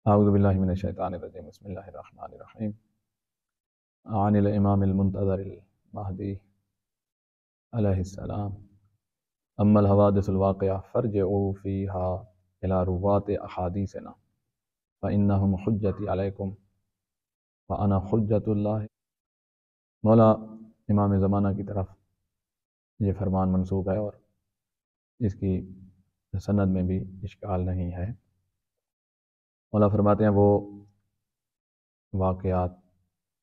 اعوذ باللہ من الشیطان الرجیم بسم اللہ الرحمن الرحیم عن الامام المنتظر المہدی علیہ السلام اما الحوادث الواقعہ فرجعوا فیہا الی روات احادیثنا فانہم حجتی علیکم وانا حجت اللہ۔ مولا امام زمانہ کی طرف یہ فرمان منسوب ہے اور اس کی سند میں بھی اشکال نہیں ہے۔ مولا فرماتے ہیں وہ واقعات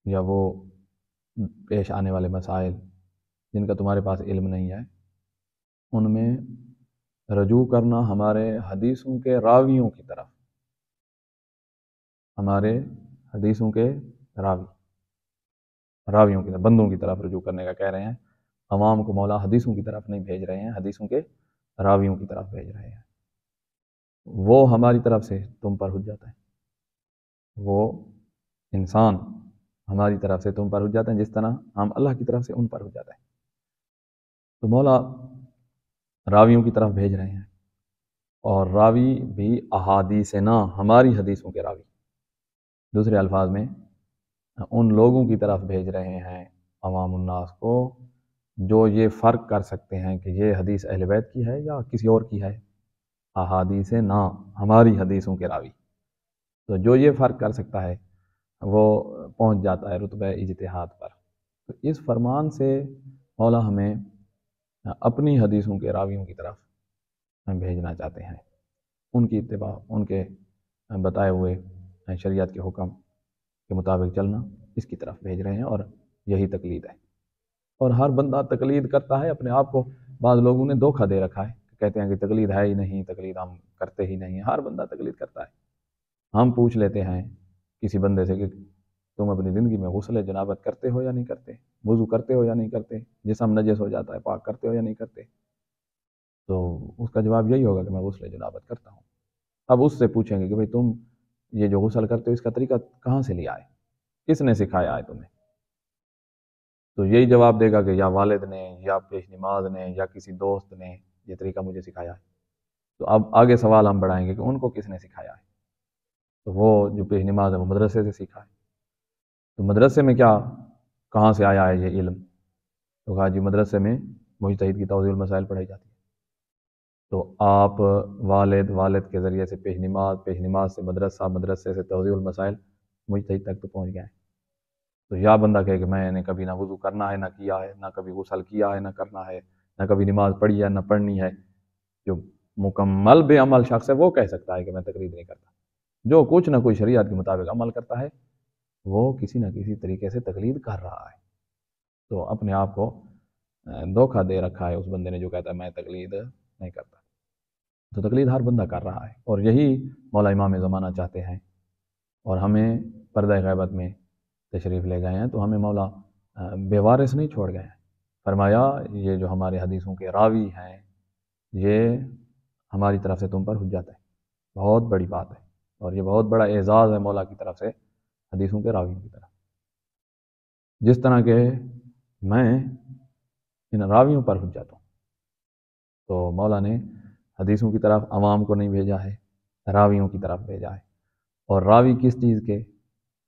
یا وہ پیش آنے والے مسائل جن کا تمہارے پاس علم نہیں ہے، ان میں رجوع کرنا ہمارے حدیثوں کے راویوں کی طرف، ہمارے حدیثوں کے راویوں کی طرف، بندوں کی طرف رجوع کرنے کا کہہ رہے ہیں۔ عوام کو مولا حدیثوں کی طرف نہیں بھیج رہے ہیں، حدیثوں کے راویوں کی طرف بھیج رہے ہیں۔ وہ ہماری طرف سے تم پر حجت ہے، وہ انسان ہماری طرف سے تم پر حجت ہیں جس طرح ہم اللہ کی طرف سے ان پر حجت ہیں۔ تو مولا راویوں کی طرف بھیج رہے ہیں، اور راوی بھی احادیثنا، ہماری حدیثوں کے راوی، دوسرے الفاظ میں ان لوگوں کی طرف بھیج رہے ہیں، عوام الناس کو، جو یہ فرق کر سکتے ہیں کہ یہ حدیث اہل بیت کی ہے یا کسی اور کی ہے۔ احادیثنا، ہماری حدیثوں کے راوی، تو جو یہ فرق کر سکتا ہے وہ پہنچ جاتا ہے رتبہ اجتہاد پر۔ تو اس فرمان سے مولا ہمیں اپنی حدیثوں کے راویوں کی طرف بھیجنا چاہتے ہیں، ان کی اتباع، ان کے بتائے ہوئے شریعت کے حکم کے مطابق چلنا، اس کی طرف بھیج رہے ہیں، اور یہی تقلید ہے۔ اور ہر بندہ تقلید کرتا ہے اپنے آپ کو۔ بعض لوگوں نے دھوکہ دے رکھا ہے، کہتے ہیں کہ تقلید ہے ہی نہیں، تقلید ہم کرتے ہی نہیں ہیں۔ ہر بندہ تقلید کرتا ہے۔ ہم پوچھ لیتے ہیں کسی بندے سے کہ تم اپنی زندگی میں غسل جنابت کرتے ہو یا نہیں کرتے، وضو کرتے ہو یا نہیں کرتے، جسم نجس ہو جاتا ہے پاک کرتے ہو یا نہیں کرتے، تو اس کا جواب یہی ہوگا کہ میں غسل جنابت کرتا ہوں۔ اب اس سے پوچھیں گے کہ بھئی تم یہ جو غسل کرتے ہو اس کا طریقہ کہاں سے لیا ہے، کس نے سکھایا ہے تمہیں؟ تو یہی جواب دے گا کہ یا والد نے، یا پیش نماز نے، یا کسی دوست نے یہ طریقہ مجھے سکھایا ہے۔ تو اب آگے سوال ہم بڑھائیں گے کہ ان کو کس نے سکھایا ہے؟ تو وہ جو پیش نماز ہے وہ مدرسے سے سیکھا ہے۔ تو مدرسے میں کیا، کہاں سے آیا ہے یہ علم؟ تو کہا جی مدرسے میں مجتہد کی توضیح المسائل پڑھائی جاتی ہے۔ تو آپ والد کے ذریعے سے پیش نماز سے مدرسہ، مدرسے سے توضیح المسائل، مجتہد تک تو پہنچ گئے ہیں۔ تو یا بندہ کہے کہ میں نے کبھی نہ وضو کرنا ہے نہ کیا ہے، نہ کبھی غسل کیا ہے نہ کرنا ہے، نہ کبھی نماز پڑھی ہے نہ پڑھنی ہے، جو مکمل بے عمل شخص ہے وہ کہہ سکتا ہے کہ میں تقلید نہیں کرتا۔ جو کچھ نہ کوئی شریعت کے مطابق عمل کرتا ہے وہ کسی نہ کسی طریقے سے تقلید کر رہا ہے۔ تو اپنے آپ کو دھوکہ دے رکھا ہے اس بندے نے جو کہتا ہے میں تقلید نہیں کرتا۔ تو تقلید ہر بندہ کر رہا ہے، اور یہی مولا امام زمانہ چاہتے ہیں، اور ہمیں پردہ غیبت میں تشریف لے گئے ہیں تو ہمیں مولا بے وارث نہیں چھوڑ گئے ہیں۔ فرمایا یہ جو ہمارے حدیثوں کے راوی ہیں یہ ہماری طرف سے تم پر حجت ہے، بہت بڑی بات ہے، اور یہ بہت بڑا اعزاز ہے مولا کی طرف سے حدیثوں کے راویوں کی طرف۔ جس طرح کہ میں ان راویوں پر حجت ہوں، تو مولا نے حدیثوں کی طرف عوام کو نہیں بھیجا ہے، راویوں کی طرف بھیجا ہے۔ اور راوی کس چیز کے؟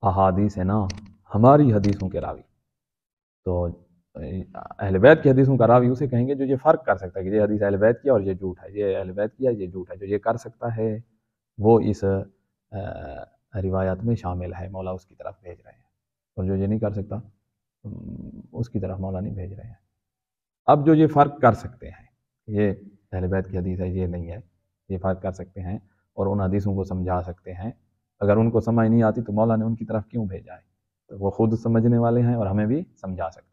احادیث ہے نا، ہماری حدیثوں کے راوی۔ تو اہل بیت کی حدیثوں کا راوی اسے کہیں گے جو یہ فرق کر سکتا ہے کہ یہ حدیث اہل بیت کی ہے اور یہ جھوٹ ہے، یہ اہل بیت کی ہے یہ جھوٹ ہے۔ جو یہ کر سکتا ہے وہ اس روایت میں شامل ہے، مولا اس کی طرف بھیج رہے ہیں، اور جو یہ نہیں کر سکتا اس کی طرف مولا نہیں بھیج رہے ہیں۔ اب جو یہ فرق کر سکتے ہیں، یہ اہل بیت کی حدیث ہے یہ نہیں ہے، یہ فرق کر سکتے ہیں اور ان حدیثوں کو سمجھا سکتے ہیں، اگر ان کو سمجھ نہیں آتی تو مولا نے ان کی طرف کیوں بھیجا ہے؟ تو وہ خود سمجھنے والے ہیں اور ہمیں بھی سمجھا سکتے ہیں۔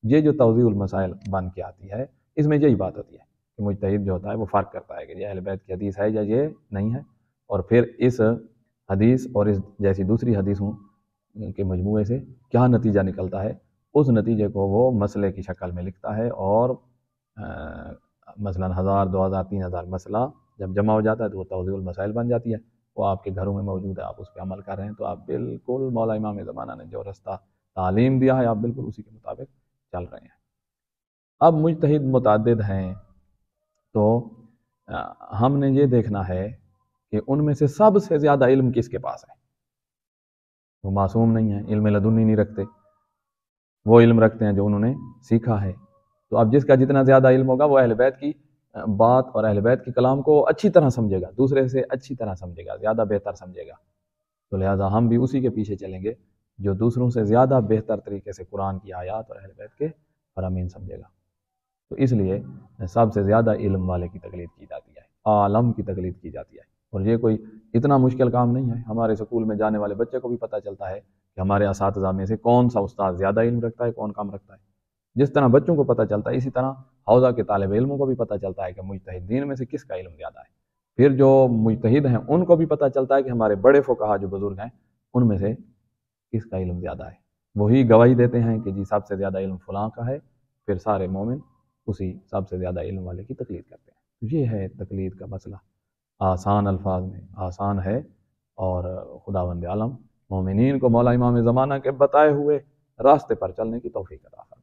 یہ جو توضیح المسائل بن کے آتی ہے اس میں یہی بات ہوتی ہے کہ مجتہد جو ہوتا ہے وہ فرق کرتا ہے کہ یہ اہل بیت کی حدیث ہے یا یہ نہیں ہے، اور پھر اس حدیث اور اس جیسی دوسری حدیثوں کے مجموعے سے کیا نتیجہ نکلتا ہے، اس نتیجے کو وہ مسئلے کی شکل میں لکھتا ہے، اور مثلا 1000 2000 3000 مسئلہ جب جمع ہو جاتا ہے تو وہ توضیح المسائل بن جاتی ہے، وہ آپ کے گھروں میں موجود ہے، آپ اس پہ عمل کر رہے ہیں، تو آپ بالکل مولا امام زمانہ نے جو رستہ تعلیم دیا ہے آپ بالکل اسی کے مطابق چل رہے ہیں۔ اب مجتہد متعدد ہیں، تو ہم نے یہ دیکھنا ہے کہ ان میں سے سب سے زیادہ علم کس کے پاس ہے؟ وہ معصوم نہیں ہے، علم لدنی نہیں رکھتے، وہ علم رکھتے ہیں جو انہوں نے سیکھا ہے۔ تو اب جس کا جتنا زیادہ علم ہوگا وہ اہل بیت کی بات اور اہل بیت کے کلام کو اچھی طرح سمجھے گا، دوسرے سے اچھی طرح سمجھے گا، زیادہ بہتر سمجھے گا۔ تو لہٰذا ہم بھی اسی کے پیچھے چلیں گے جو دوسروں سے زیادہ بہتر طریقے سے قرآن کی آیات اور اہل بیت کے فرامین سمجھے گا۔ تو اس لیے سب سے زیادہ علم والے کی تقلید کی جاتی ہے، عالم کی تقلید کی جاتی ہے۔ اور یہ کوئی اتنا مشکل کام نہیں ہے، ہمارے اسکول میں جانے والے بچے کو بھی پتہ چلتا ہے کہ ہمارے اساتذہ میں سے کون سا استاد زیادہ علم رکھتا ہے، کون کم رکھتا ہے۔ جس طرح بچوں کو پتہ چلتا ہے، اسی طرح حوزہ کے طالب علموں کو بھی پتہ چلتا ہے کہ مجتہدین میں سے کس کا علم زیادہ ہے۔ پھر جو مجتہد ہیں ان کو بھی پتہ چلتا ہے کہ ہمارے بڑے فقہا جو بزرگ ہیں ان میں سے کس کا علم زیادہ ہے۔ وہی گواہی دیتے ہیں کہ جی سب سے زیادہ علم فلاں کا ہے، پھر سارے مومن اسی سب سے زیادہ علم والے کی تقلید کرتے ہیں۔ یہ ہے تقلید کا مسئلہ، آسان الفاظ میں آسان ہے، اور خداوند عالم مومنین کو مولا امام زمانہ کے بتائے ہوئے راستے پر چلنے کی توفیق عطا فرمائے۔